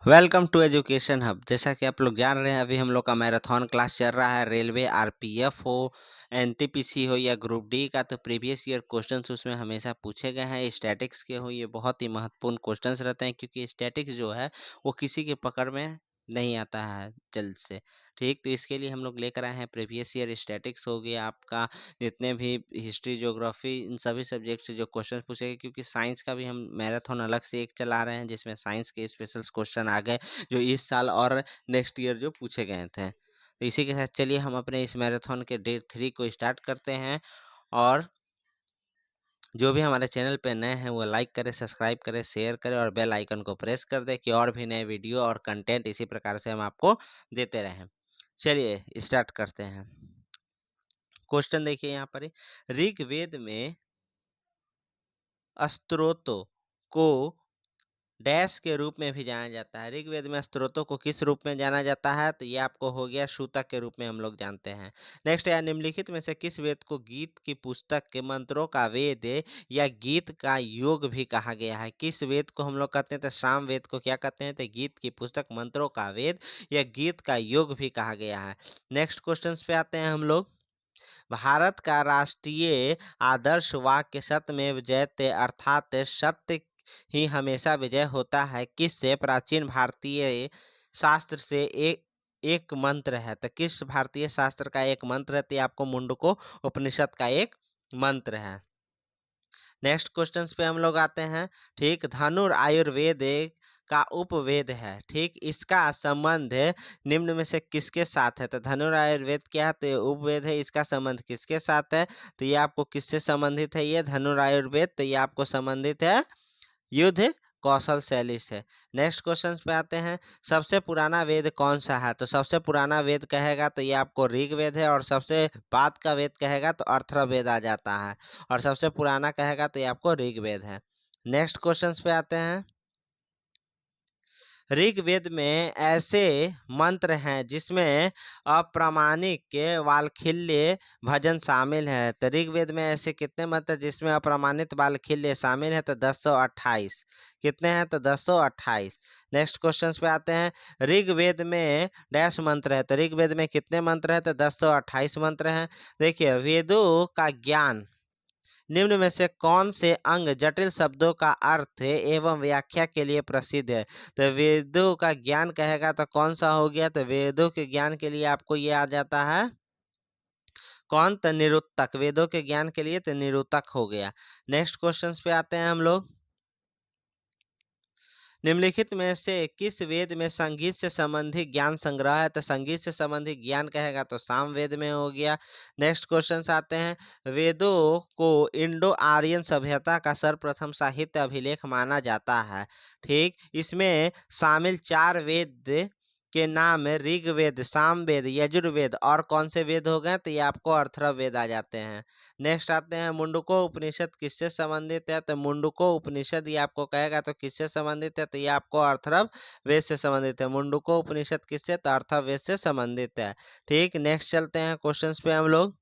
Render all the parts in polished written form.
Welcome to education hub. जैसा कि आप लोग जान रहे हैं, अभी हम लोग का मैराथन क्लास चल रहा है। रेलवे, आरपीएफ हो, एनटीपीसी हो या ग्रुप डी का, तो प्रीवियस ईयर क्वेश्चंस उसमें हमेशा पूछे गए हैं। स्टैटिक्स के हो, ये बहुत ही महत्वपूर्ण क्वेश्चंस रहते हैं, क्योंकि स्टैटिक्स जो है वो किसी के पकड़ में नहीं आता है जल्द से। ठीक, तो इसके लिए हम लोग लेकर आए हैं प्रीवियस ईयर स्टैटिक्स हो गया आपका, जितने भी हिस्ट्री, ज्योग्राफी, इन सभी सब्जेक्ट से जो क्वेश्चन पूछेंगे। क्योंकि साइंस का भी हम मैराथन अलग से एक चला रहे हैं, जिसमें साइंस के स्पेशल क्वेश्चन आ गए जो इस साल और नेक्स्ट ईयर जो पूछे गए थे। तो इसी के साथ चलिए हम अपने इस मैराथन के डे 3 को स्टार्ट करते हैं। और जो भी हमारे चैनल पे नए हैं वो लाइक करें, सब्सक्राइब करें, शेयर करें और बेल आइकन को प्रेस कर दें कि और भी नए वीडियो और कंटेंट इसी प्रकार से हम आपको देते रहें। चलिए स्टार्ट करते हैं। क्वेश्चन देखिए यहाँ पर, ऋग्वेद में स्त्रोतों को डैश के रूप में भी जाना जाता है। ऋग्वेद में स्त्रोतों को किस रूप में जाना जाता है? तो ये आपको हो गया सूतक के रूप में हम लोग जानते हैं। नेक्स्ट है, निम्नलिखित में से किस वेद को गीत की पुस्तक के मंत्रों का वेद या गीत का योग भी कहा गया है? किस वेद को हम लोग कहते हैं? तो साम वेद को क्या कहते हैं? तो गीत की पुस्तक, मंत्रों का वेद या गीत का योग भी कहा गया है। नेक्स्ट क्वेश्चन पे आते हैं हम लोग। भारत का राष्ट्रीय आदर्श वाक्य सत्यमेव जयते, अर्थात सत्य ही हमेशा विजय होता है, किससे? प्राचीन भारतीय शास्त्र से एक एक मंत्र है। तो किस भारतीय शास्त्र का एक मंत्र है? तो ये आपको मुंडको उपनिषद का एक मंत्र है। नेक्स्ट क्वेश्चन पे हम लोग आते हैं। ठीक, धनुर आयुर्वेद का उपवेद है। ठीक, इसका संबंध निम्न में से किसके साथ है? तो धनुर आयुर्वेद क्या है? तो ये उपवेद है। इसका संबंध किसके साथ है? तो ये आपको किससे संबंधित है? ये धनुर आयुर्वेद, तो ये आपको संबंधित है युद्ध कौशल शैली से। नेक्स्ट क्वेश्चन पे आते हैं। सबसे पुराना वेद कौन सा है? तो सबसे पुराना वेद कहेगा तो ये आपको ऋग्वेद है, और सबसे बाद का वेद कहेगा तो अथर्ववेद आ जाता है, और सबसे पुराना कहेगा तो ये आपको ऋग्वेद है। नेक्स्ट क्वेश्चन पे आते हैं। ऋग्वेद में ऐसे मंत्र हैं जिसमें अप्रामाणिक वालखिल्य भजन शामिल है। तो ऋग्वेद में ऐसे कितने मंत्र जिसमें अप्रामाणित वालखिल्य शामिल है? तो 1028। कितने हैं? तो 1028। नेक्स्ट क्वेश्चन पे आते हैं। ऋग्वेद में डैश मंत्र है। तो ऋग्वेद में कितने मंत्र है? तो 1028 मंत्र हैं। देखिए, वेदों का ज्ञान निम्न में से कौन से अंग जटिल शब्दों का अर्थ एवं व्याख्या के लिए प्रसिद्ध है? तो वेदों का ज्ञान कहेगा तो कौन सा हो गया? तो वेदों के ज्ञान के लिए आपको ये आ जाता है कौन? तो निरुक्तक। वेदों के ज्ञान के लिए तो निरुक्तक हो गया। नेक्स्ट क्वेश्चन पे आते हैं हम लोग। निम्नलिखित में से किस वेद में संगीत से संबंधित ज्ञान संग्रह है? तो संगीत से संबंधित ज्ञान कहेगा तो साम वेद में हो गया। नेक्स्ट क्वेश्चन आते हैं। वेदों को इंडो आर्यन सभ्यता का सर्वप्रथम साहित्य अभिलेख माना जाता है। ठीक, इसमें शामिल 4 वेद के नाम है ऋग्वेद, सामवेद, यजुर्वेद और कौन से वेद हो गए? तो ये आपको अथर्ववेद आ जाते हैं। नेक्स्ट आते हैं, मुंडको उपनिषद किससे संबंधित है? तो मुंडको उपनिषद ये आपको कहेगा तो किससे संबंधित है? तो ये आपको अथर्ववेद से संबंधित है। मुंडको उपनिषद किससे? तो अथर्ववेद से संबंधित है। ठीक, नेक्स्ट चलते हैं क्वेश्चंस पे हम लोग।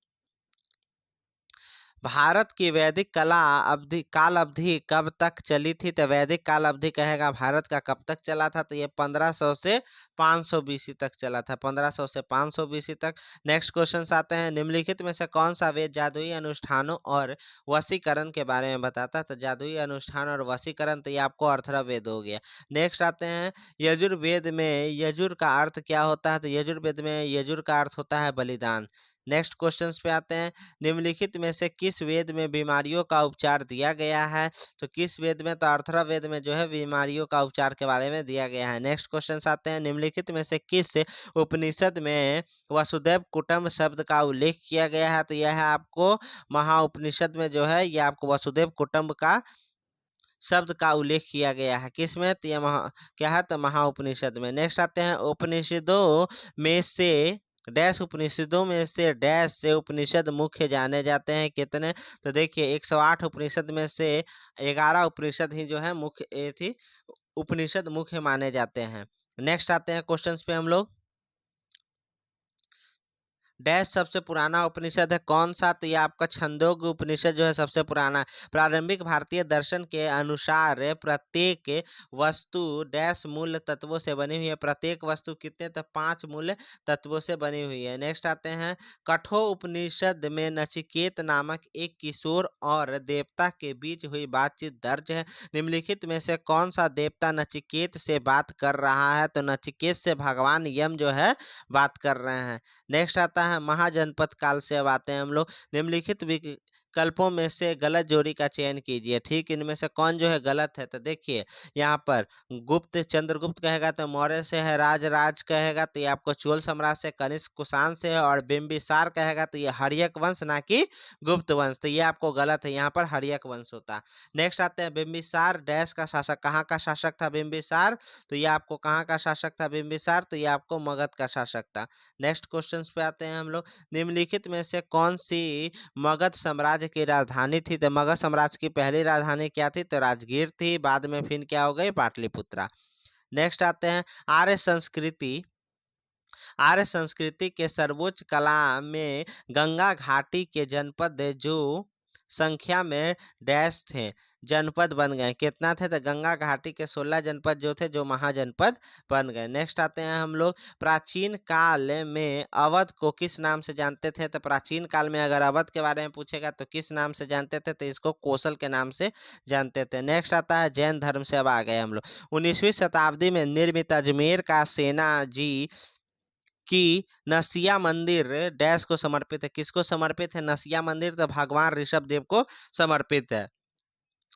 भारत की वैदिक कला अवधि काल अवधि कब तक चली थी? तो वैदिक काल अवधि कहेगा भारत का कब तक चला था? तो ये 1500 से 500 बीसी तक चला था। 1500 से 500 बीसी तक। नेक्स्ट क्वेश्चन आते हैं। निम्नलिखित में से कौन सा वेद जादुई अनुष्ठानों और वशीकरण के बारे में बताता है? तो जादुई अनुष्ठान और वशीकरण तो ये आपको अथर्ववेद हो गया। नेक्स्ट आते हैं। यजुर्वेद में यजुर का अर्थ क्या होता है? तो यजुर्वेद में यजुर का अर्थ होता है बलिदान। नेक्स्ट क्वेश्चन पे आते हैं। निम्नलिखित में से किस वेद में बीमारियों का उपचार दिया गया है? तो किस वेद में? तो अथर्ववेद में जो है बीमारियों का उपचार के बारे में दिया गया है। नेक्स्ट क्वेश्चन आते हैं। निम्नलिखित में से किस उपनिषद में वसुदेव कुटुंब शब्द का उल्लेख किया गया है? तो यह है आपको महाउपनिषद में जो है ये आपको वसुदेव कुटुंब का शब्द का उल्लेख किया गया है। किस में? तो यह क्या है? तो महाउपनिषद में। नेक्स्ट आते हैं। उपनिषदों में से डैश उपनिषदों में से डैश से उपनिषद मुख्य जाने जाते हैं? कितने? तो देखिए, 108 उपनिषद में से 11 उपनिषद ही जो है मुख्य थी उपनिषद मुख्य माने जाते हैं। नेक्स्ट आते हैं क्वेश्चंस पे हम लोग। डैश सबसे पुराना उपनिषद है कौन सा? तो ये आपका छंदोग्य उपनिषद जो है सबसे पुराना। प्रारंभिक भारतीय दर्शन के अनुसार प्रत्येक वस्तु डैश मूल तत्वों से बनी हुई है। प्रत्येक वस्तु कितने? तो 5 मूल तत्वों से बनी हुई है। नेक्स्ट आते हैं, कठोर उपनिषद में नचिकेत नामक एक किशोर और देवता के बीच हुई बातचीत दर्ज है। निम्नलिखित में से कौन सा देवता नचिकेत से बात कर रहा है? तो नचिकेत से भगवान यम जो है बात कर रहे हैं। नेक्स्ट आता है, महाजनपद काल से अब आते हैं हम लोग। निम्नलिखित विकल्पों में से गलत जोड़ी का चयन कीजिए। ठीक, इनमें से कौन जो है गलत है? तो देखिए यहाँ पर गुप्त चंद्रगुप्त कहेगा तो मौर्य से है, राज कहेगा तो ये आपको चोल सम्राट से, कनिष्क कुषाण से है, और बिंबिसार कहेगा तो ये हर्यक वंश ना कि गुप्त वंश। तो ये आपको गलत है, यहाँ पर हर्यक वंश होता। नेक्स्ट आते हैं, बिंबिसार डैश का शासक, कहाँ का शासक था बिंबिसार? तो ये आपको कहाँ का शासक था बिंबिसार? तो ये आपको मगध का शासक था। नेक्स्ट क्वेश्चन पे आते हैं हम लोग। निम्नलिखित में से कौन सी मगध साम्राज्य की राजधानी थी? तो मगध साम्राज्य की पहली राजधानी क्या थी? तो राजगीर थी। बाद में फिर क्या हो गई? पाटलिपुत्रा। नेक्स्ट आते हैं, आर्य संस्कृति। आर्य संस्कृति के सर्वोच्च कला में गंगा घाटी के जनपद जो संख्या में डैश थे जनपद बन गए, कितना थे? तो गंगा घाटी के 16 जनपद जो थे जो महाजनपद बन गए। नेक्स्ट आते हैं हम लोग, प्राचीन काल में अवध को किस नाम से जानते थे? तो प्राचीन काल में अगर अवध के बारे में पूछेगा तो किस नाम से जानते थे? तो इसको कोसल के नाम से जानते थे। नेक्स्ट आता है, जैन धर्म से अब आ गए हम लोग। 19वीं शताब्दी में निर्मित अजमेर का सेना जी कि नसिया मंदिर डैश को समर्पित है, किसको समर्पित है? नसिया मंदिर तो भगवान ऋषभ देव को समर्पित है।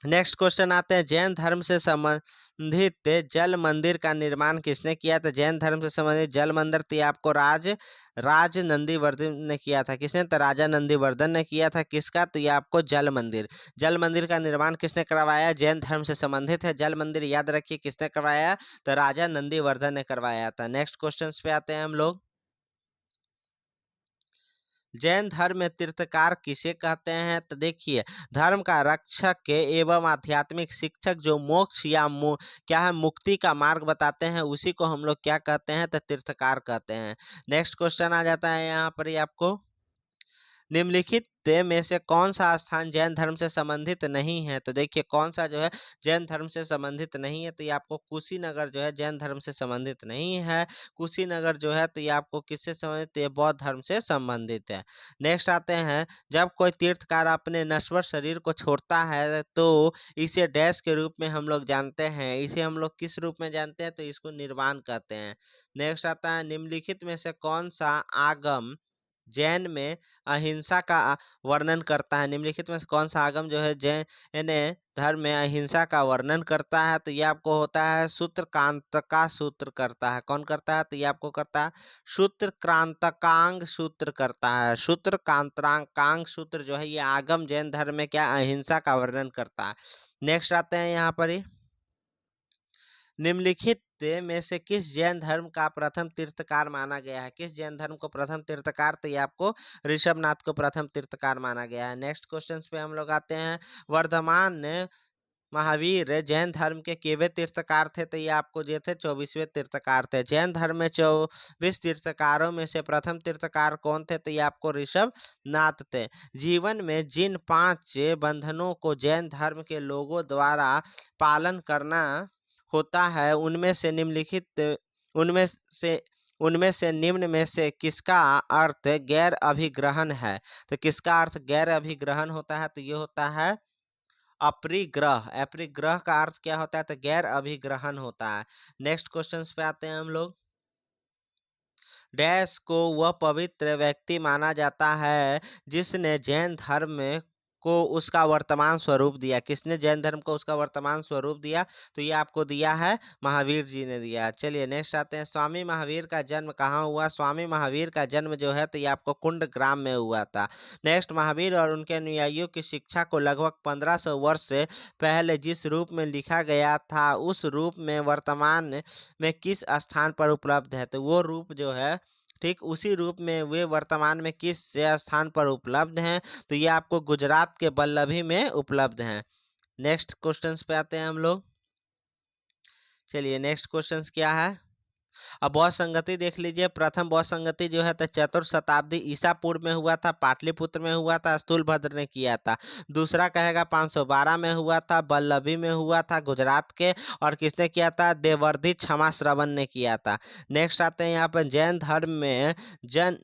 नेक्स्ट क्वेश्चन आते हैं, जैन धर्म से संबंधित जल मंदिर का निर्माण किसने किया? तो जैन धर्म से संबंधित जल मंदिर तो आपको राज नंदीवर्धन ने किया था। किसने? तो राजा नंदीवर्धन ने किया था। किसका? तो ये आपको जल मंदिर का निर्माण किसने करवाया? जैन धर्म से संबंधित है जल मंदिर, याद रखिए किसने करवाया? तो राजा नंदीवर्धन ने करवाया था। नेक्स्ट क्वेश्चन पे आते हैं हम लोग। जैन धर्म में तीर्थकार किसे कहते हैं? तो देखिए, धर्म का रक्षक एवं आध्यात्मिक शिक्षक जो मोक्ष या क्या है, मुक्ति का मार्ग बताते हैं, उसी को हम लोग क्या कहते हैं? तो तीर्थकार कहते हैं। नेक्स्ट क्वेश्चन आ जाता है यहाँ पर ही आपको, निम्नलिखित में से कौन सा स्थान जैन धर्म से संबंधित नहीं है? तो देखिए कौन सा जो है जैन धर्म से संबंधित नहीं है? तो ये आपको कुशीनगर जो है जैन धर्म से संबंधित नहीं है। कुशीनगर जो है तो ये आपको किससे संबंधित? ये बौद्ध धर्म से संबंधित है। नेक्स्ट आते हैं, जब कोई तीर्थकार अपने नश्वर शरीर को छोड़ता है तो इसे डैश के रूप में हम लोग जानते हैं। इसे हम लोग किस रूप में जानते हैं? तो इसको निर्वाण कहते हैं। नेक्स्ट आता है, निम्नलिखित में से कौन सा आगम जैन में अहिंसा का वर्णन करता है? निम्नलिखित में से कौन सा आगम जो है जैन धर्म में अहिंसा का वर्णन करता है? तो ये आपको होता है सूत्रकांतका सूत्र करता है। कौन करता है? तो ये आपको करता है सूत्रक्रांतकांग सूत्र करता है। सूत्रकांतकांग सूत्र जो है ये आगम जैन धर्म में क्या अहिंसा का वर्णन करता है। नेक्स्ट आते हैं यहाँ पर ही, निम्नलिखित में से किस जैन धर्म का प्रथम तीर्थकार माना गया है? किस जैन धर्म को प्रथम तीर्थकार? तो ये आपको ऋषभनाथ को प्रथम तीर्थकार माना गया है। नेक्स्ट क्वेश्चन पे हम लोग आते हैं, वर्धमान महावीर जैन धर्म के केवे तीर्थकार थे? तो ये आपको जो थे 24वें तीर्थकार थे। जैन धर्म में 24 तीर्थकारों में से प्रथम तीर्थकार कौन थे? तो ये आपको ऋषभनाथ थे। जीवन में जिन 5 बंधनों को जैन धर्म के लोगों द्वारा पालन करना होता है उनमें से उनमें से निम्न में से किसका अर्थ गैर अभिग्रहण है? तो किसका अर्थ गैर अभिग्रहण होता है? तो ये होता है अपरिग्रह। अपरिग्रह का अर्थ क्या होता है? तो गैर अभिग्रहण होता है। नेक्स्ट क्वेश्चन पे आते हैं हम लोग, डैश को वह पवित्र व्यक्ति माना जाता है जिसने जैन धर्म को उसका वर्तमान स्वरूप दिया। किसने जैन धर्म को उसका वर्तमान स्वरूप दिया? तो ये आपको दिया है महावीर जी ने दिया। चलिए नेक्स्ट आते हैं, स्वामी महावीर का जन्म कहाँ हुआ? स्वामी महावीर का जन्म जो है तो ये आपको कुंड ग्राम में हुआ था। नेक्स्ट, महावीर और उनके अनुयायियों की शिक्षा को लगभग 1500 वर्ष से पहले जिस रूप में लिखा गया था उस रूप में वर्तमान में किस स्थान पर उपलब्ध है? तो वो रूप जो है ठीक उसी रूप में वे वर्तमान में किस स्थान पर उपलब्ध हैं? तो ये आपको गुजरात के बल्लभी में उपलब्ध हैं। नेक्स्ट क्वेश्चंस पे आते हैं हम लोग। चलिए नेक्स्ट क्वेश्चंस क्या है, अब बौद्ध संगति देख लीजिए, प्रथम बौद्ध संगति जो है तो चतुर्थ शताब्दी ईसा पूर्व में हुआ था, पाटलिपुत्र में हुआ था, स्थूलभद्र ने किया था। दूसरा कहेगा 512 में हुआ था, बल्लभी में हुआ था गुजरात के, और किसने किया था? देवर्धि क्षमा श्रवण ने किया था। नेक्स्ट आते हैं यहाँ पर जैन धर्म में जैन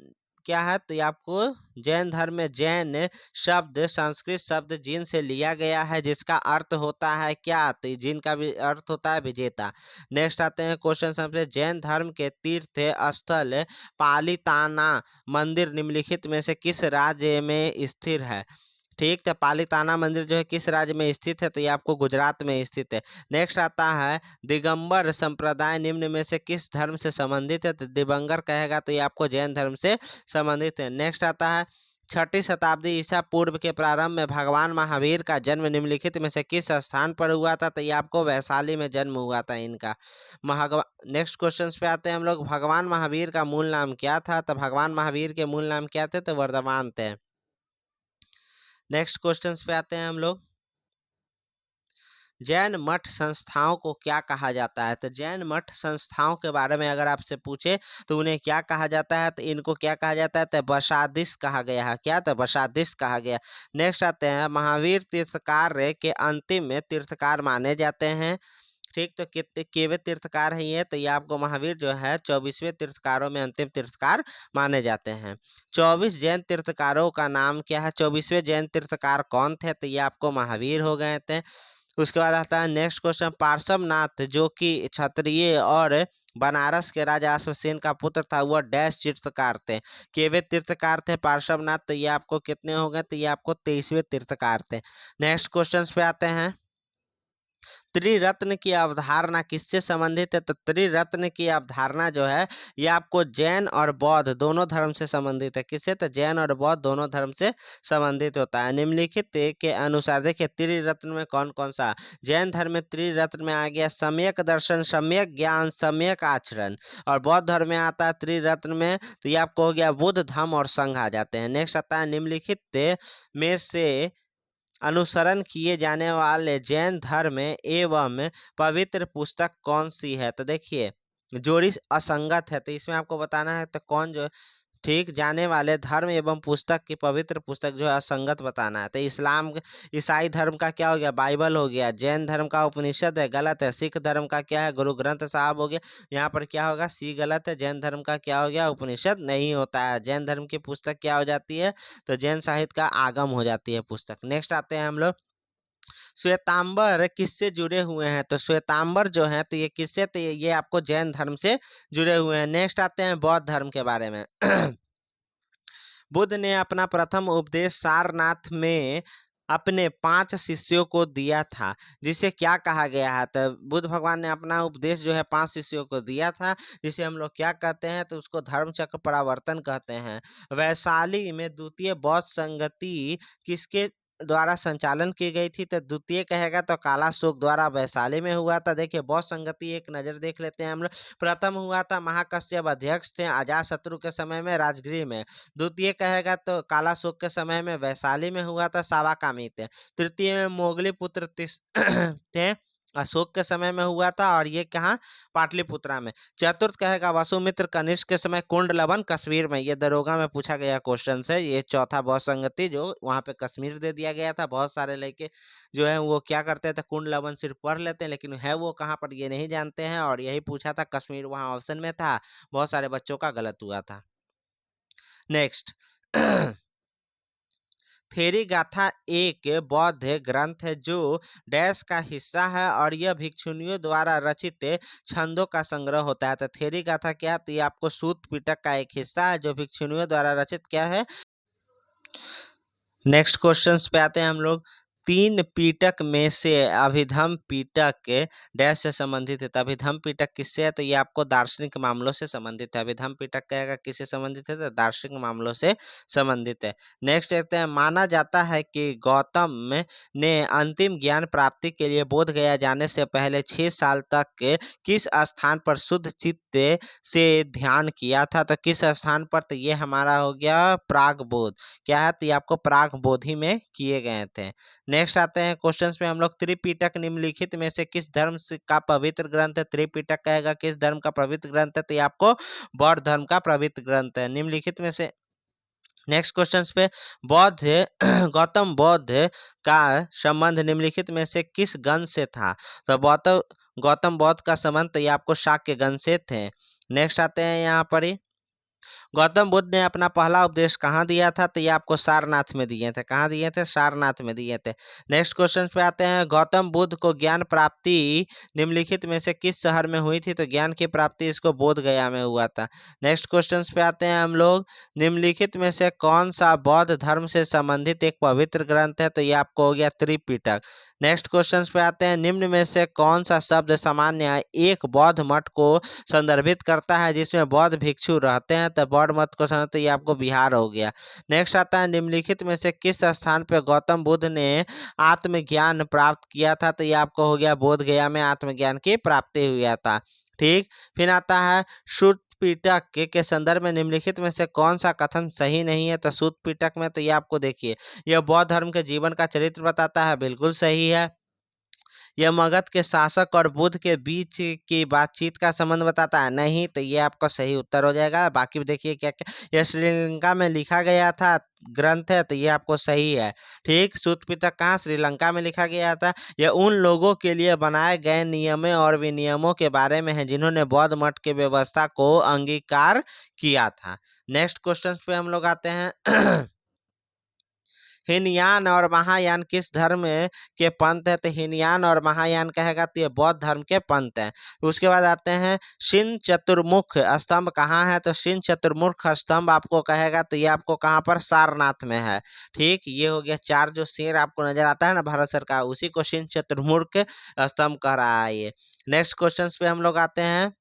क्या है, तो ये आपको जैन धर्म में जैन शब्द संस्कृत शब्द जिन से लिया गया है, जिसका अर्थ होता है क्या? तो जिन का भी अर्थ होता है विजेता। नेक्स्ट आते हैं क्वेश्चन समझे, जैन धर्म के तीर्थ स्थल पालिताना मंदिर निम्नलिखित में से किस राज्य में स्थिर है? ठीक, तो पालिताना मंदिर जो है किस राज्य में स्थित है? तो ये आपको गुजरात में स्थित है। नेक्स्ट आता है दिगंबर संप्रदाय निम्न में से किस धर्म से संबंधित है? तो दिगंबर कहेगा तो ये आपको जैन धर्म से संबंधित है। नेक्स्ट आता है छठी शताब्दी ईसा पूर्व के प्रारंभ में भगवान महावीर का जन्म निम्नलिखित में से किस स्थान पर हुआ था? तो ये आपको वैशाली में जन्म हुआ था इनका। नेक्स्ट क्वेश्चन पे आते हैं हम लोग, भगवान महावीर का मूल नाम क्या था? तो भगवान महावीर के मूल नाम क्या थे? तो वर्धमान थे। नेक्स्ट क्वेश्चंस पे आते हैं हम लोग, जैन मठ संस्थाओं को क्या कहा जाता है? तो जैन मठ संस्थाओं के बारे में अगर आपसे पूछे तो उन्हें क्या कहा जाता है? तो इनको क्या कहा जाता है? तो बशादिश कहा गया है। क्या? तो बशादिश कहा गया। नेक्स्ट आते हैं महावीर तीर्थकार के अंतिम तीर्थकार माने जाते हैं। ठीक, तो कितने केवे तीर्थकार हैं ये? तो ये आपको महावीर जो है 24वें तीर्थकारों में अंतिम तीर्थकार माने जाते हैं। 24 जैन तीर्थकारों का नाम क्या है? 24वें जैन तीर्थकार कौन थे? तो ये आपको महावीर हो गए थे। उसके बाद आता है नेक्स्ट क्वेश्चन, पार्श्वनाथ जो कि क्षत्रिय और बनारस के राजा अश्वसेन का पुत्र था, वह डैश तीर्थकार थे। केवे तीर्थकार थे पार्श्वनाथ, तो ये आपको कितने हो गए? तो ये आपको 23वें तीर्थकार थे। नेक्स्ट क्वेश्चन पे आते हैं, त्रिरत्न की अवधारणा किससे संबंधित है? तो त्रिरत्न की अवधारणा जो है ये आपको जैन और बौद्ध दोनों धर्म से संबंधित है। किससे? तो जैन और बौद्ध दोनों धर्म से संबंधित होता है। निम्नलिखित के अनुसार देखिए त्रिरत्न में कौन कौन सा, जैन धर्म में त्रिरत्न में आ गया सम्यक दर्शन, सम्यक ज्ञान, सम्यक आचरण, और बौद्ध धर्म में आता है त्रिरत्न में तो ये आपको हो गया बुद्ध, धम्म और संघ आ जाते हैं। नेक्स्ट आता है निम्नलिखित में से अनुसरण किए जाने वाले जैन धर्म एवं पवित्र पुस्तक कौन सी है? तो देखिए जोड़ी असंगत है, तो इसमें आपको बताना है तो कौन जो ठीक जाने वाले धर्म एवं पुस्तक की पवित्र पुस्तक जो है असंगत बताना है। तो ईसाई धर्म का क्या हो गया? बाइबल हो गया। जैन धर्म का उपनिषद है, गलत है। सिख धर्म का क्या है? गुरु ग्रंथ साहब हो गया। यहाँ पर क्या होगा? सी गलत है। जैन धर्म का क्या हो गया? उपनिषद नहीं होता है। जैन धर्म की पुस्तक क्या हो जाती है? तो जैन साहित्य का आगम हो जाती है पुस्तक। नेक्स्ट आते हैं हम लोग, श्वेतांबर किससे जुड़े हुए हैं? तो श्वेतांबर जो है तो ये किससे? तो ये आपको जैन धर्म से जुड़े हुए हैं। नेक्स्ट आते हैं बौद्ध धर्म के बारे में। बुद्ध ने अपना प्रथम उपदेश सारनाथ में अपने 5 शिष्यों को दिया था, जिसे क्या कहा गया है? तो बुद्ध भगवान ने अपना उपदेश जो है 5 शिष्यों को दिया था, जिसे हम लोग क्या कहते हैं? तो उसको धर्मचक्र प्रवर्तन कहते हैं। वैशाली में द्वितीय बौद्ध संगति किसके द्वारा संचालन की गई थी? तो द्वितीय कहेगा तो काला शोक द्वारा वैशाली में हुआ था। देखिए बौद्ध संगति एक नजर देख लेते हैं हम लोग। प्रथम हुआ था महाकश्यप अध्यक्ष थे अजातशत्रु के समय में राजगृह में। द्वितीय कहेगा तो काला शोक के समय में वैशाली में हुआ था, सावाकामी थे। तृतीय में मोगली पुत्र थे, अशोक के समय में हुआ था, और ये कहाँ? पाटलिपुत्रा में। चतुर्थ कहेगा वसुमित्र कनिष्क के समय कुंडलवन कश्मीर में। ये दरोगा में पूछा गया क्वेश्चन है। ये चौथा बौद्ध संगति जो वहां पे कश्मीर दे दिया गया था। बहुत सारे लड़के जो है वो क्या करते थे? कुंडलवन सिर्फ पढ़ लेते हैं, लेकिन है वो कहाँ पर ये नहीं जानते हैं, और यही पूछा था, कश्मीर वहां ऑप्शन में था। बहुत सारे बच्चों का गलत हुआ था। नेक्स्ट थेरी गाथा एक बौद्ध ग्रंथ है जो डैश का हिस्सा है, और यह भिक्षुनियों द्वारा रचित छंदों का संग्रह होता है। तो थेरी गाथा क्या है? तो ये आपको सूत पिटक का एक हिस्सा है जो भिक्षुनियों द्वारा रचित क्या है। नेक्स्ट क्वेश्चंस पे आते हैं हम लोग, 3 पीटक में से अभिधम पीटक डैश से संबंधित है। तो अभिधम पीटक किससे है? तो ये आपको दार्शनिक मामलों से संबंधित है। अभिधम पीटक कहेगा किससे संबंधित है? तो दार्शनिक मामलों से संबंधित है। नेक्स्ट देखते हैं, माना जाता है कि गौतम ने अंतिम ज्ञान प्राप्ति के लिए बोध गया जाने से पहले 6 साल तक किस स्थान पर शुद्ध चित्त से ध्यान किया था? तो किस स्थान पर? तो ये हमारा हो गया प्राग बोध। क्या है? तो ये आपको प्राग बोधि में किए गए थे। नेक्स्ट आते हैं क्वेश्चंस में हम लोग। त्रिपिटक निम्नलिखित में से किस धर्म का पवित्र ग्रंथ है? त्रिपिटक कहेगा किस धर्म का पवित्र ग्रंथ है, तो ये आपको बौद्ध धर्म का पवित्र ग्रंथ है निम्नलिखित में से। नेक्स्ट क्वेश्चन पे, बौद्ध गौतम बुद्ध का संबंध निम्नलिखित में से किस गण से था? तो गौतम बुद्ध का संबंध तो ये आपको शाक्य गण से थे। नेक्स्ट आते हैं यहाँ पर ही, गौतम बुद्ध ने अपना पहला उपदेश कहाँ दिया था? तो ये आपको सारनाथ में दिए थे। कहाँ दिए थे? सारनाथ में दिए थे। नेक्स्ट क्वेश्चन पे आते हैं, गौतम बुद्ध को ज्ञान प्राप्ति निम्नलिखित में से किस शहर में हुई थी? तो ज्ञान की प्राप्ति इसको बोध गया में हुआ था। नेक्स्ट क्वेश्चन पे आते हैं हम लोग, निम्नलिखित में से कौन सा बौद्ध धर्म से संबंधित एक पवित्र ग्रंथ है? तो ये आपको हो गया त्रिपिटक। नेक्स्ट क्वेश्चन पे आते हैं, निम्न में से कौन सा शब्द सामान्य एक बौद्ध मठ को संदर्भित करता है जिसमें बौद्ध भिक्षु रहते हैं? तो बौद्ध मत को समझ, तो ये आपको बिहार हो गया। नेक्स्ट आता है, निम्नलिखित में से किस स्थान पर गौतम बुद्ध ने आत्मज्ञान प्राप्त किया था? तो ये आपको हो गया बोध गया में आत्मज्ञान की प्राप्ति हुआ था। ठीक, फिर आता है शुद्ध पिटक के संदर्भ में निम्नलिखित में से कौन सा कथन सही नहीं है? तो शुद्ध पिटक में तो ये आपको देखिए, यह बौद्ध धर्म के जीवन का चरित्र बताता है, बिल्कुल सही है। यह मगध के शासक और बुद्ध के बीच की बातचीत का संबंध बताता है, नहीं, तो ये आपका सही उत्तर हो जाएगा। बाकी देखिए क्या क्या, यह श्रीलंका में लिखा गया था ग्रंथ है, तो ये आपको सही है। ठीक, सूत पिटक कहाँ? श्रीलंका में लिखा गया था। यह उन लोगों के लिए बनाए गए नियमों और विनियमों के बारे में है जिन्होंने बौद्ध मठ की व्यवस्था को अंगीकार किया था। नेक्स्ट क्वेश्चन पे हम लोग आते हैं हीनयान और महायान किस धर्म के पंथ है? तो हीनयान और महायान कहेगा तो ये बौद्ध धर्म के पंथ है। उसके बाद आते हैं, शिन चतुर्मुख स्तंभ कहाँ है? तो शिन चतुर्मुख स्तंभ आपको कहेगा तो ये आपको कहाँ पर? सारनाथ में है। ठीक, ये हो गया चार जो शेर आपको नजर आता है ना भारत सरकार, उसी को शिन चतुर्मुख स्तंभ कह रहा है ये। नेक्स्ट क्वेश्चन पे हम लोग आते हैं,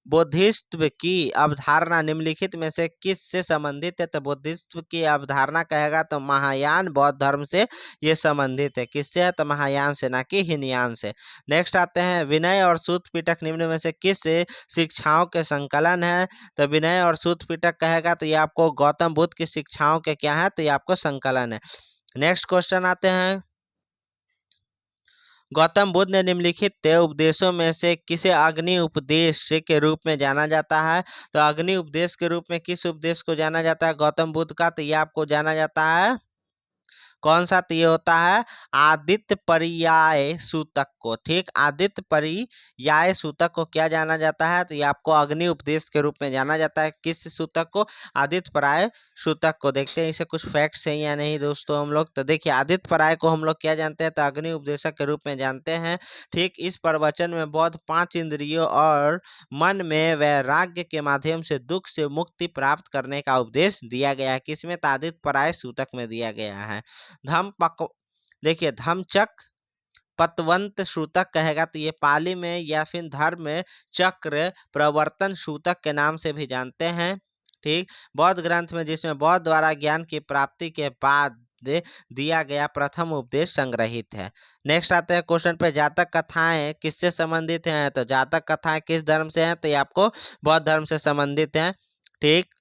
बोधिसत्व की अवधारणा निम्नलिखित में से किस से संबंधित है? तो बोधिसत्व की अवधारणा कहेगा तो महायान बौद्ध धर्म से ये संबंधित है। किससे है? तो महायान से, ना कि हीनयान से। नेक्स्ट आते हैं, विनय और सूत पिटक निम्न में से किस शिक्षाओं के संकलन है? तो विनय और सूत पिटक कहेगा तो ये आपको गौतम बुद्ध की शिक्षाओं के क्या है? तो ये आपको संकलन है। नेक्स्ट क्वेश्चन आते हैं, गौतम बुद्ध ने निम्नलिखित उपदेशों में से किसे अग्नि उपदेश के रूप में जाना जाता है? तो अग्नि उपदेश के रूप में किस उपदेश को जाना जाता है गौतम बुद्ध का? तो यह आपको जाना जाता है कौन सा? तो ये होता है आदित्य पर्याय सूतक को। ठीक, आदित्य पर्याय सूतक को क्या जाना जाता है? तो ये आपको अग्नि उपदेश के रूप में जाना जाता है। किस सूतक को? आदित्य पर्याय सूतक को। देखते हैं इसे कुछ फैक्ट्स हैं या नहीं दोस्तों हम लोग। तो देखिए, आदित्य पर्याय को हम लोग क्या जानते हैं? तो अग्नि उपदेशक के रूप में जानते हैं। ठीक, इस प्रवचन में बौद्ध 5 इंद्रियों और मन में वैराग्य के माध्यम से दुख से मुक्ति प्राप्त करने का उपदेश दिया गया है। किसमें? तो आदित्य पर्याय सूतक में दिया गया है। देखिए, धम्मचक पतवंत सूतक कहेगा तो ये पाली में या फिर धर्म चक्र प्रवर्तन सूतक के नाम से भी जानते हैं। ठीक, बौद्ध ग्रंथ में जिसमें बौद्ध द्वारा ज्ञान की प्राप्ति के बाद दिया गया प्रथम उपदेश संग्रहित है। नेक्स्ट आते हैं क्वेश्चन पे, जातक कथाएं किससे संबंधित हैं? तो जातक कथाएं किस धर्म से हैं? तो ये आपको बौद्ध धर्म से संबंधित हैं। ठीक,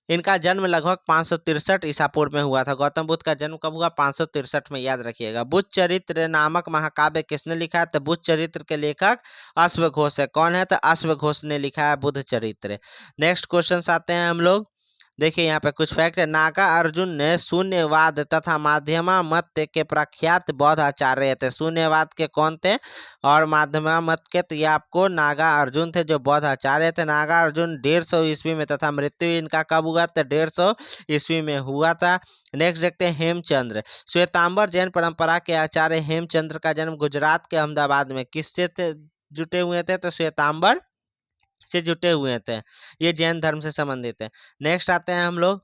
इनका जन्म लगभग 563 ईसा पूर्व में हुआ था। गौतम बुद्ध का जन्म कब हुआ? 563 में, याद रखिएगा। बुद्ध चरित्र नामक महाकाव्य किसने लिखा है? तो बुद्ध चरित्र के लेखक अश्वघोष है। कौन है? तो अश्वघोष ने लिखा है बुद्ध चरित्र। नेक्स्ट क्वेश्चन आते हैं हम लोग, देखिए यहाँ पे कुछ फैक्ट है। नागा अर्जुन ने शून्यवाद तथा माध्यमा मत के प्रख्यात बौद्ध आचार्य थे। शून्यवाद के कौन थे और माध्यमा मत के? तो ये आपको नागा अर्जुन थे जो बौद्ध आचार्य थे। नागा अर्जुन 150 ईस्वी में तथा मृत्यु इनका कब हुआ? तो 150 ईस्वी में हुआ था। नेक्स्ट देखते हैं, हेमचंद्र श्वेतांबर जैन परंपरा के आचार्य हेमचंद्र का जन्म गुजरात के अहमदाबाद में किससे जुटे हुए थे? तो श्वेतांबर से जुटे हुए थे। ये जैन धर्म से संबंधित है। नेक्स्ट आते हैं हम लोग,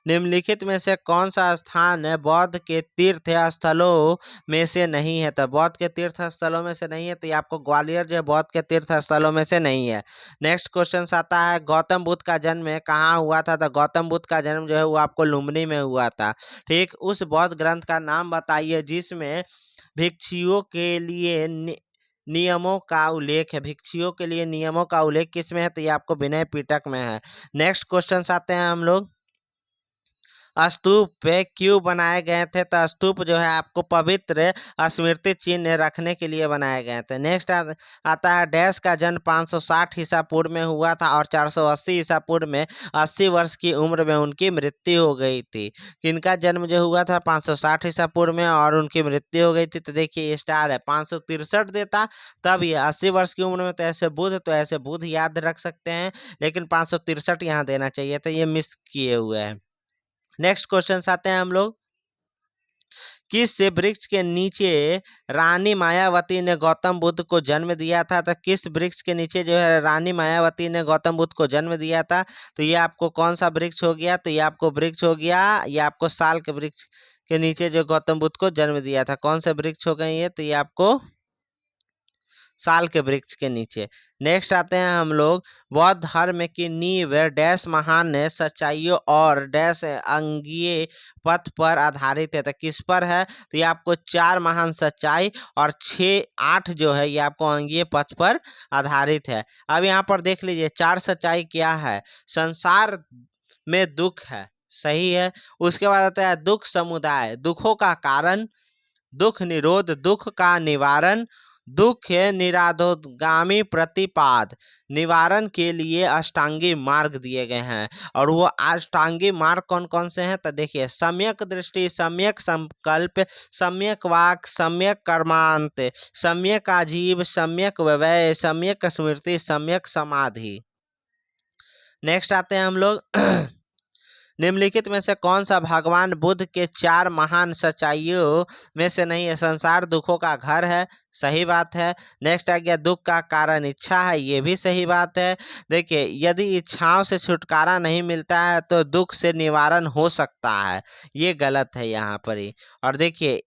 निम्नलिखित में से कौन सा स्थान है बौद्ध के तीर्थ स्थलों में से नहीं है? तो बौद्ध के तीर्थ स्थलों में से नहीं है तो ये आपको ग्वालियर जो है बौद्ध के तीर्थ स्थलों में से नहीं है। नेक्स्ट क्वेश्चन आता है, गौतम बुद्ध का जन्म कहाँ हुआ था? तो गौतम बुद्ध का जन्म जो है वो आपको लुम्बिनी में हुआ था। ठीक, उस बौद्ध ग्रंथ का नाम बताइए जिसमें भिक्षुओं के लिए नियमों का उल्लेख है। भिक्षुओं के लिए नियमों का उल्लेख किस में है? तो ये आपको विनय पिटक में है। नेक्स्ट क्वेश्चन आते हैं हम लोग, स्तूप पे क्यों बनाए गए थे? तो स्तूप जो है आपको पवित्र स्मृति चिन्ह रखने के लिए बनाए गए थे। नेक्स्ट आता है डैश का जन्म 560 ईसा पूर्व में हुआ था और 480 ईसा पूर्व में 80 वर्ष की उम्र में उनकी मृत्यु हो गई थी। किनका जन्म जो हुआ था 560 ईसा पूर्व में और उनकी मृत्यु हो गई थी? तो देखिए ये स्टार है, 563 देता तब ये 80 वर्ष की उम्र में, तो ऐसे बुध याद रख सकते हैं, लेकिन 563 यहाँ देना चाहिए था, ये मिस किए हुए हैं। नेक्स्ट क्वेश्चन आते हैं हम लोग, किस वृक्ष के नीचे रानी मायावती ने गौतम बुद्ध को जन्म दिया था? तो किस वृक्ष के नीचे जो है रानी मायावती ने गौतम बुद्ध को जन्म दिया था? तो ये आपको कौन सा वृक्ष हो गया? तो ये आपको वृक्ष हो गया, ये आपको साल के वृक्ष के नीचे जो गौतम बुद्ध को जन्म दिया था। कौन से वृक्ष हो गए ये? तो ये आपको साल के वृक्ष के नीचे। नेक्स्ट आते हैं हम लोग, बौद्ध धर्म की नींव डैश महान सच्चाइयों और डैश अंगीय पथ पर आधारित है। तो किस पर है? तो ये आपको 4 महान सच्चाई और 6-8 जो है ये आपको अंगीय पथ पर आधारित है। अब यहाँ पर देख लीजिए 4 सच्चाई क्या है। संसार में दुख है, सही है। उसके बाद आता है दुख समुदाय, दुखों का कारण, दुख निरोध, दुख का निवारण, दुख निराधोगामी प्रतिपाद, निवारण के लिए अष्टांगी मार्ग दिए गए हैं। और वो अष्टांगी मार्ग कौन कौन से हैं? तो देखिए, सम्यक दृष्टि, सम्यक संकल्प, सम्यक वाक, सम्यक कर्मांत, सम्यक आजीव, सम्यक व्यवय, सम्यक स्मृति, सम्यक समाधि। नेक्स्ट आते हैं हम लोग निम्नलिखित में से कौन सा भगवान बुद्ध के 4 महान सच्चाइयों में से नहीं है? संसार दुखों का घर है, सही बात है। नेक्स्ट आ गया दुख का कारण इच्छा है, ये भी सही बात है। देखिए, यदि इच्छाओं से छुटकारा नहीं मिलता है तो दुख से निवारण हो सकता है, ये गलत है यहाँ पर ही। और देखिए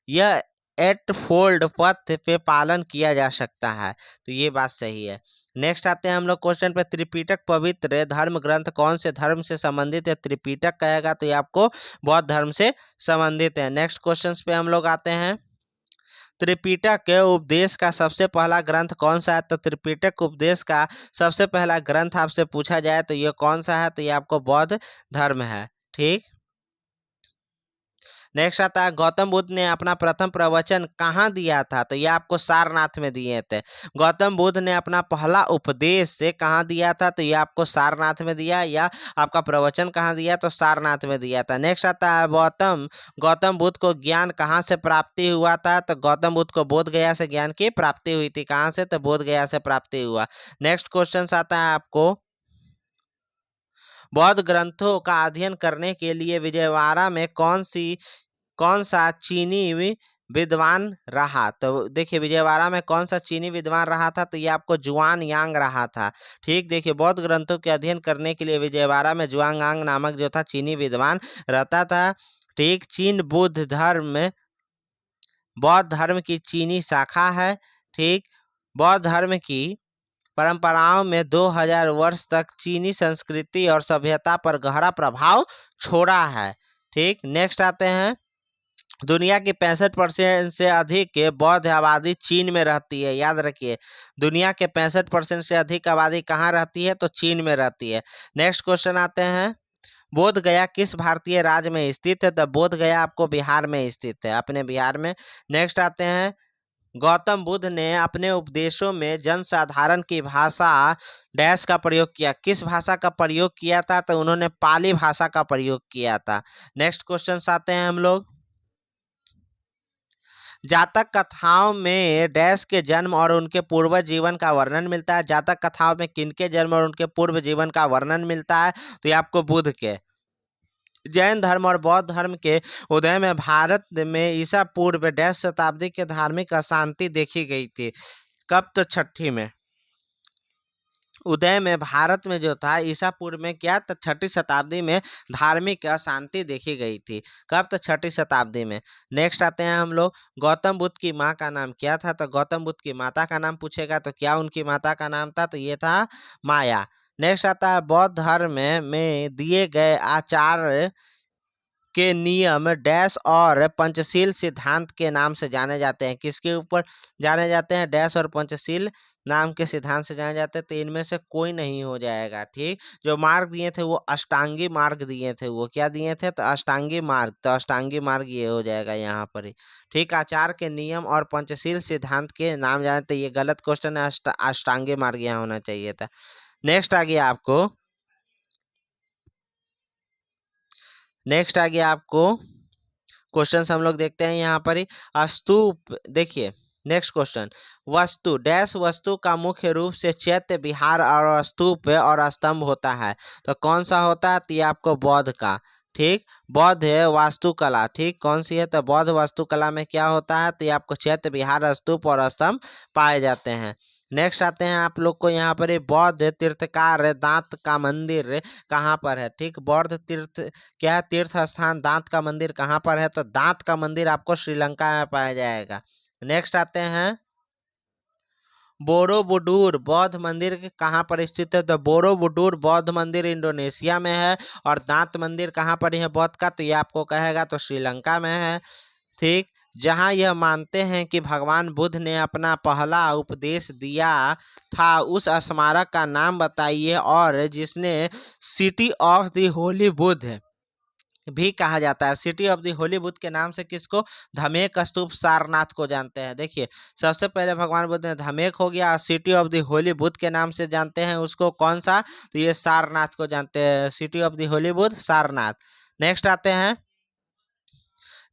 यह 8 फोल्ड पथ पे पालन किया जा सकता है, तो ये बात सही है। नेक्स्ट आते हैं हम लोग क्वेश्चन पे, त्रिपिटक पवित्र धर्म ग्रंथ कौन से धर्म से संबंधित है? त्रिपिटक कहेगा तो ये आपको बौद्ध धर्म से संबंधित है। नेक्स्ट क्वेश्चन पे हम लोग आते हैं, त्रिपिटक के उपदेश का सबसे पहला ग्रंथ कौन सा है? तो त्रिपिटक उपदेश का सबसे पहला ग्रंथ आपसे पूछा जाए तो ये कौन सा है? तो ये आपको बौद्ध धर्म है, ठीक। नेक्स्ट आता है, गौतम बुद्ध ने अपना प्रथम प्रवचन कहाँ दिया था? तो ये आपको सारनाथ में दिए थे। गौतम बुद्ध ने अपना पहला उपदेश से कहाँ दिया था? तो ये आपको सारनाथ में दिया, या आपका प्रवचन कहाँ दिया? तो सारनाथ में दिया था। नेक्स्ट आता है, गौतम बुद्ध को ज्ञान कहाँ से प्राप्ति हुआ था? तो गौतम बुद्ध को बोध गया से ज्ञान की प्राप्ति हुई थी। कहाँ से? तो बोध गया से प्राप्ति हुआ। नेक्स्ट क्वेश्चन आता है आपको, बौद्ध ग्रंथों का अध्ययन करने के लिए विजयवाड़ा में कौन सा चीनी विद्वान रहा? तो देखिए, विजयवाड़ा में कौन सा चीनी विद्वान रहा था? तो ये आपको जुआन यांग रहा था, ठीक। देखिए, बौद्ध ग्रंथों के अध्ययन करने के लिए विजयवाड़ा में जुआन यांग नामक जो था चीनी विद्वान रहता था, ठीक। चीन बौद्ध धर्म की चीनी शाखा है, ठीक। बौद्ध धर्म की परंपराओं में 2000 वर्ष तक चीनी संस्कृति और सभ्यता पर गहरा प्रभाव छोड़ा है, ठीक। नेक्स्ट आते हैं, दुनिया की 65% से अधिक के बौद्ध आबादी चीन में रहती है, याद रखिए। दुनिया के 65% से अधिक आबादी कहाँ रहती है? तो चीन में रहती है। नेक्स्ट क्वेश्चन आते हैं, बोध गया किस भारतीय राज्य में स्थित है? तो बोध गया आपको बिहार में स्थित है, अपने बिहार में। नेक्स्ट आते हैं, गौतम बुद्ध ने अपने उपदेशों में जनसाधारण की भाषा डैश का प्रयोग किया। किस भाषा का प्रयोग किया था? तो उन्होंने पाली भाषा का प्रयोग किया था। नेक्स्ट क्वेश्चन आते हैं हम लोग, जातक कथाओं में डैश के जन्म और उनके पूर्व जीवन का वर्णन मिलता है। जातक कथाओं में किनके जन्म और उनके पूर्व जीवन का वर्णन मिलता है? तो ये आपको बुद्ध के। जैन धर्म और बौद्ध धर्म के उदय में भारत में ईसा पूर्व डैश शताब्दी के धार्मिक अशांति देखी गई थी। कब? तो 6ठी में। उदय में भारत में जो था ईसा पूर्व में क्या? तो 6ठी शताब्दी में धार्मिक अशांति देखी गई थी। कब? तो 6ठी शताब्दी में। नेक्स्ट आते हैं हम लोग, गौतम बुद्ध की माँ का नाम क्या था? तो गौतम बुद्ध की माता का नाम पूछेगा तो क्या उनकी माता का नाम था? तो ये था माया। नेक्स्ट आता है, बौद्ध धर्म में दिए गए आचार के नियम डैश और पंचशील सिद्धांत के नाम से जाने जाते हैं। किसके ऊपर जाने जाते हैं? डैश और पंचशील नाम के सिद्धांत से जाने जाते हैं। तो इनमें से कोई नहीं हो जाएगा। ठीक, जो मार्ग दिए थे वो अष्टांगी मार्ग दिए थे। वो क्या दिए थे? तो अष्टांगी मार्ग। तो अष्टांगी मार्ग ये हो जाएगा यहाँ पर ही। ठीक, आचार के नियम और पंचशील सिद्धांत के नाम जाने, तो ये गलत क्वेश्चन है। अष्टांगी मार्ग यहाँ होना चाहिए था। नेक्स्ट आ गया आपको, क्वेश्चन हम लोग देखते हैं यहाँ पर ही। स्तूप, देखिए नेक्स्ट क्वेश्चन, वस्तु डैश वस्तु का मुख्य रूप से चैत्य विहार और स्तूप और स्तंभ होता है। तो कौन सा होता है? तो ये आपको बौद्ध का। ठीक, बौद्ध है वास्तुकला। ठीक, कौन सी है? तो बौद्ध वास्तुकला में क्या होता है? तो ये आपको चैत्य विहार स्तूप और स्तंभ पाए जाते हैं। नेक्स्ट आते हैं आप लोग को यहाँ पर बौद्ध तीर्थकार दांत का मंदिर कहाँ पर है? ठीक, बौद्ध तीर्थ क्या है? तीर्थ स्थान दांत का मंदिर कहाँ पर है? तो दांत का मंदिर आपको श्रीलंका में पाया जाएगा। नेक्स्ट आते हैं, बोरोबुडूर बौद्ध मंदिर कहाँ पर स्थित है? तो बोरोबुडूर बौद्ध मंदिर इंडोनेशिया में है। और दांत मंदिर कहाँ पर है बौद्ध का? तो ये आपको कहेगा तो श्रीलंका में है। ठीक, जहाँ यह मानते हैं कि भगवान बुद्ध ने अपना पहला उपदेश दिया था, उस स्मारक का नाम बताइए और जिसने city of the Holi Buddha भी कहा जाता है। City of the Holi Buddha के नाम से किसको? धमेक स्तूप सारनाथ को जानते हैं। देखिए सबसे पहले भगवान बुद्ध ने धमेक हो गया, city of the Holi Buddha के नाम से जानते हैं उसको कौन सा? तो ये सारनाथ को जानते हैं, city of the Holi Buddha Sarnath. Next आते हैं,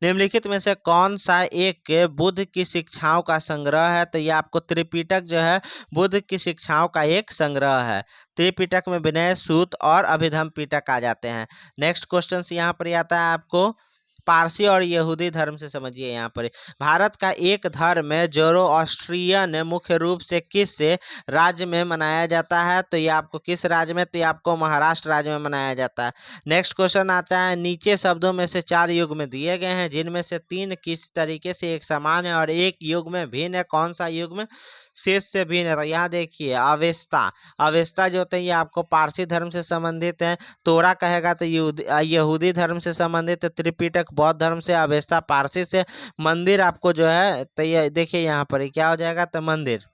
निम्नलिखित में से कौन सा एक बुद्ध की शिक्षाओं का संग्रह है? तो ये आपको त्रिपिटक जो है बुद्ध की शिक्षाओं का एक संग्रह है। त्रिपिटक में विनय सूत और अभिधम पिटक आ जाते हैं। नेक्स्ट क्वेश्चन यहाँ पर आता है आपको, पारसी और यहूदी धर्म से समझिए। यहाँ पर भारत का एक धर्म जोरोस्ट्रियन मुख्य रूप से किस राज्य में मनाया जाता है? तो ये आपको किस राज्य में? तो ये आपको महाराष्ट्र राज्य में मनाया जाता है। नेक्स्ट क्वेश्चन आता है, नीचे शब्दों में से 4 युग में दिए गए हैं जिनमें से 3 किस तरीके से एक समान है और एक युग में भिन्न है। कौन सा युग में शेष से भिन्न है? तो यहाँ देखिए अवेस्ता, अवेस्ता जो होते हैं ये आपको पारसी धर्म से संबंधित है। तोरा कहेगा तो यहूदी धर्म से संबंधित है। त्रिपिटक बौद्ध धर्म से, अवेस्ता पारसी से। मंदिर आपको जो है तो ये देखिए यहाँ पर क्या हो जाएगा? तो मंदिर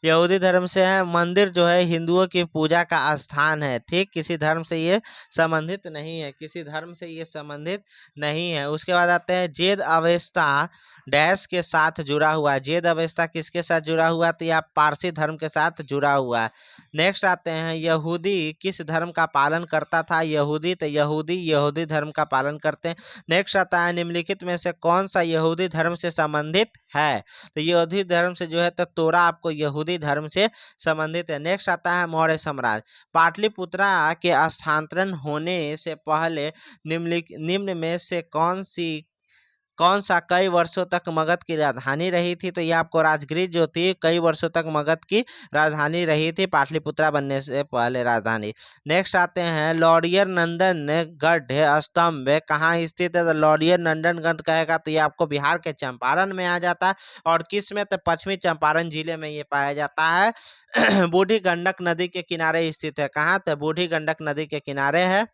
यहूदी धर्म से है। मंदिर जो है हिंदुओं की पूजा का स्थान है। ठीक, किसी धर्म से ये संबंधित नहीं है, किसी धर्म से ये संबंधित नहीं है। उसके बाद आते हैं, जेद अवेस्ता डैश के साथ जुड़ा हुआ है। जेद अवेस्ता किसके साथ जुड़ा हुआ? तो यह पारसी धर्म के साथ जुड़ा हुआ है। नेक्स्ट आते हैं, यहूदी किस धर्म का पालन करता था? यहूदी, तो यहूदी धर्म का पालन करते हैं। नेक्स्ट आता है, निम्नलिखित में से कौन सा यहूदी धर्म से संबंधित है? तो यहूदी धर्म से जो है तो तोरा आपको यहूदी धर्म से संबंधित है। नेक्स्ट आता है, मौर्य साम्राज्य। पाटलिपुत्रा के स्थानांतरण होने से पहले निम्न में से कौन सा कई वर्षों तक मगध की राजधानी रही थी? तो ये आपको राजगृह जो थी कई वर्षों तक मगध की राजधानी रही थी, पाटलिपुत्रा बनने से पहले राजधानी। नेक्स्ट आते हैं, लॉरियर नंदन गढ़ स्तंभ कहाँ स्थित है? तो लॉरियर नंदन गढ़ कहेगा तो ये आपको बिहार के चंपारण में आ जाता है। और किस में? तो पश्चिमी चंपारण जिले में ये पाया जाता है। बूढ़ी गंडक नदी के किनारे स्थित है। कहाँ? तो बूढ़ी गंडक नदी के किनारे है।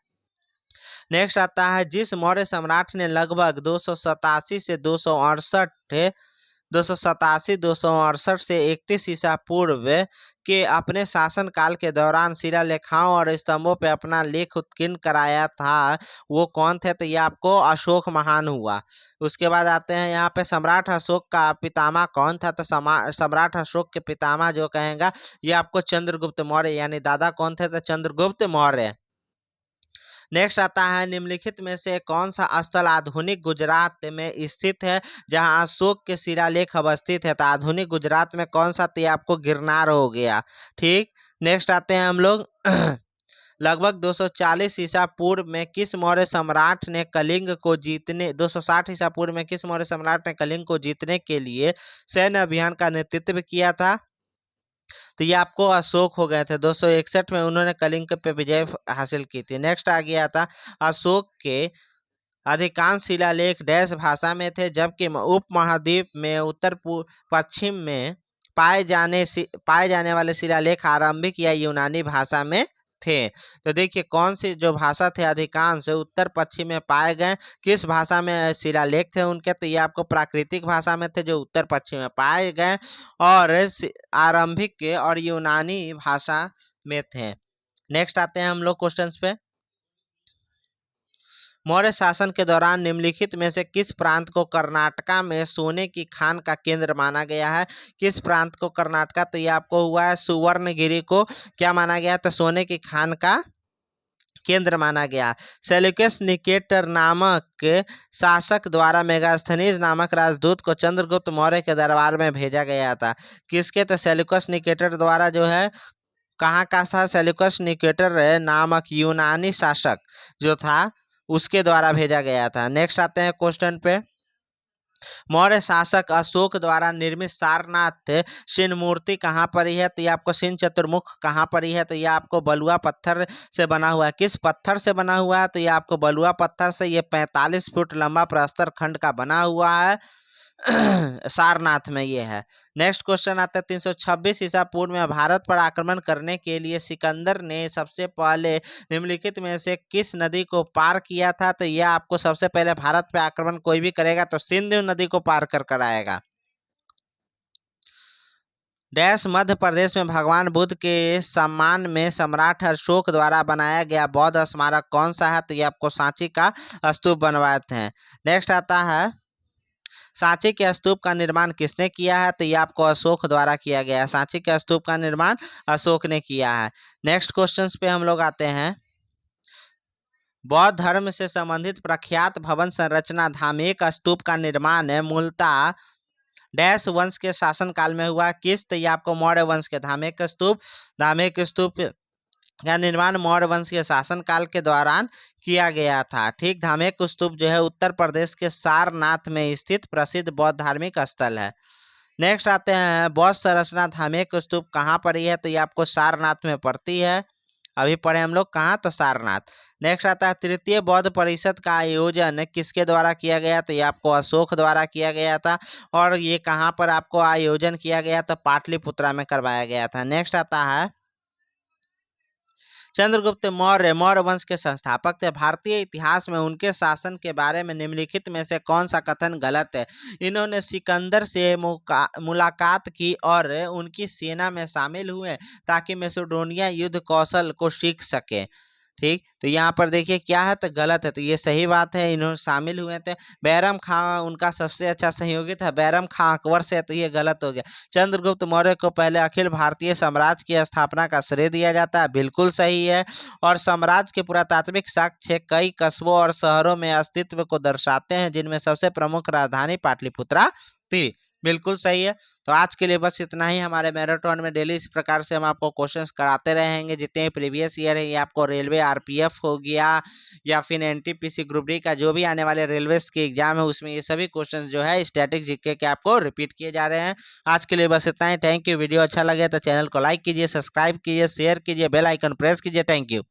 नेक्स्ट आता है, जिस मौर्य सम्राट ने लगभग 287 से 268 से 31 ईसा पूर्व के अपने शासनकाल के दौरान शिलालेखों और स्तंभों पर अपना लेख उत्कीर्ण कराया था, वो कौन थे? तो ये आपको अशोक महान हुआ। उसके बाद आते हैं यहाँ पे, सम्राट अशोक का पितामह कौन था? तो सम्राट अशोक के पितामह जो कहेगा ये आपको चंद्रगुप्त मौर्य, यानी दादा कौन थे? तो चंद्रगुप्त मौर्य। नेक्स्ट आता है, निम्नलिखित में से कौन सा स्थल आधुनिक गुजरात में स्थित है जहां अशोक के शिलालेख अवस्थित है? तो आधुनिक गुजरात में कौन सा? तो आपको गिरनार हो गया। ठीक, नेक्स्ट आते हैं हम लोग, लगभग 240 ईसा पूर्व में किस मौर्य सम्राट ने कलिंग को जीतने 260 ईसा पूर्व में किस मौर्य सम्राट ने कलिंग को जीतने के लिए सैन्य अभियान का नेतृत्व किया था? तो ये आपको अशोक हो गए थे। 261 में उन्होंने कलिंग पे विजय हासिल की थी। नेक्स्ट आ गया था, अशोक के अधिकांश शिलालेख डैश भाषा में थे जबकि उपमहाद्वीप में उत्तर पश्चिम में पाए जाने वाले शिलालेख आरंभिक या यूनानी भाषा में थे। तो देखिए कौन सी जो भाषा थे अधिकांश उत्तर पश्चिम में पाए गए, किस भाषा में शिलालेख थे उनके, तो ये आपको प्राकृतिक भाषा में थे जो उत्तर पश्चिम में पाए गए, और आरंभिक और यूनानी भाषा में थे। नेक्स्ट आते हैं हम लोग क्वेश्चंस पे। मौर्य शासन के दौरान निम्नलिखित में से किस प्रांत को कर्नाटका में सोने की खान का केंद्र माना गया है? किस प्रांत को कर्नाटका, तो ये आपको हुआ है सुवर्णगिरी को क्या माना गया, तो सोने की खान का केंद्र माना गया। सेल्यूकस निकेटर नामक शासक द्वारा मेगास्थनीज नामक राजदूत को चंद्रगुप्त मौर्य के दरबार में भेजा गया था। किसके, तो सेल्यूकस निकेटर द्वारा जो है, कहाँ का था, सेल्यूकस निकेटर नामक यूनानी शासक जो था उसके द्वारा भेजा गया था। नेक्स्ट आते हैं क्वेश्चन पे। मौर्य शासक अशोक द्वारा निर्मित सारनाथ शिन मूर्ति कहाँ पर है, तो ये आपको शिन चतुर्मुख कहाँ पर है, तो ये आपको बलुआ पत्थर से बना हुआ है। किस पत्थर से बना हुआ है, तो ये आपको बलुआ पत्थर से, ये 45 फुट लंबा प्रस्तर खंड का बना हुआ है। सारनाथ में ये है। नेक्स्ट क्वेश्चन आता है 326 ईसा पूर्व में भारत पर आक्रमण करने के लिए सिकंदर ने सबसे पहले निम्नलिखित में से किस नदी को पार किया था, तो यह आपको सबसे पहले भारत पर आक्रमण कोई भी करेगा तो सिंधु नदी को पार कर आएगा। डैश मध्य प्रदेश में भगवान बुद्ध के सम्मान में सम्राट अशोक द्वारा बनाया गया बौद्ध स्मारक कौन सा है, तो ये आपको सांची का स्तूप बनवाए थे। नेक्स्ट आता है सांची के स्तूप का निर्माण किसने किया है, तो ये आपको अशोक द्वारा किया गया है। सांची के स्तूप का निर्माण अशोक ने किया है। नेक्स्ट क्वेश्चंस पे हम लोग आते हैं। बौद्ध धर्म से संबंधित प्रख्यात भवन संरचना धामेक स्तूप का निर्माण है मूलतः डैश वंश के शासनकाल में हुआ। किस, तो ये आपको मौर्य वंश के धामेक स्तूप का निर्माण मौर्य वंश के शासनकाल के दौरान किया गया था। ठीक, धामेक स्तूप जो है उत्तर प्रदेश के सारनाथ में स्थित प्रसिद्ध बौद्ध धार्मिक स्थल है। नेक्स्ट आते हैं बौद्ध संरचना धामेक स्तूप कहाँ पर है, तो ये आपको सारनाथ में पड़ती है। अभी पढ़े हम लोग कहाँ, तो सारनाथ। नेक्स्ट आता है तृतीय बौद्ध परिषद का आयोजन किसके द्वारा किया गया, तो ये आपको अशोक द्वारा किया गया था। और ये कहाँ पर आपको आयोजन किया गया, तो पाटलिपुत्रा में करवाया गया था। नेक्स्ट आता है चंद्रगुप्त मौर्य मौर्य वंश के संस्थापक थे। भारतीय इतिहास में उनके शासन के बारे में निम्नलिखित में से कौन सा कथन गलत है? इन्होंने सिकंदर से मुलाकात की और उनकी सेना में शामिल हुए ताकि मैसेडोनिया युद्ध कौशल को सीख सके। ठीक, तो यहाँ पर देखिए क्या है, तो गलत है, तो ये सही बात है, इन्होंने शामिल हुए थे। बैरम खां उनका सबसे अच्छा सहयोगी था, बैरम खां अकबर से, तो ये गलत हो गया। चंद्रगुप्त मौर्य को पहले अखिल भारतीय साम्राज्य की स्थापना का श्रेय दिया जाता है, बिल्कुल सही है। और साम्राज्य के पुरातात्विक साक्ष्य कई कस्बों और शहरों में अस्तित्व को दर्शाते हैं, जिनमें सबसे प्रमुख राजधानी पाटलिपुत्रा थी, बिल्कुल सही है। तो आज के लिए बस इतना ही। हमारे मैराथन में डेली इस प्रकार से हम आपको क्वेश्चंस कराते रहेंगे। जितने प्रीवियस ईयर है, ये आपको रेलवे आरपीएफ हो गया या फिर एनटीपीसी ग्रुप डी का जो भी आने वाले रेलवे के एग्जाम है, उसमें ये सभी क्वेश्चंस जो है स्टैटिक जीके के आपको रिपीट किए जा रहे हैं। आज के लिए बस इतना ही। Thank you. वीडियो अच्छा लगे तो चैनल को लाइक कीजिए, सब्सक्राइब कीजिए, शेयर कीजिए, बेल आइकन प्रेस कीजिए। Thank you.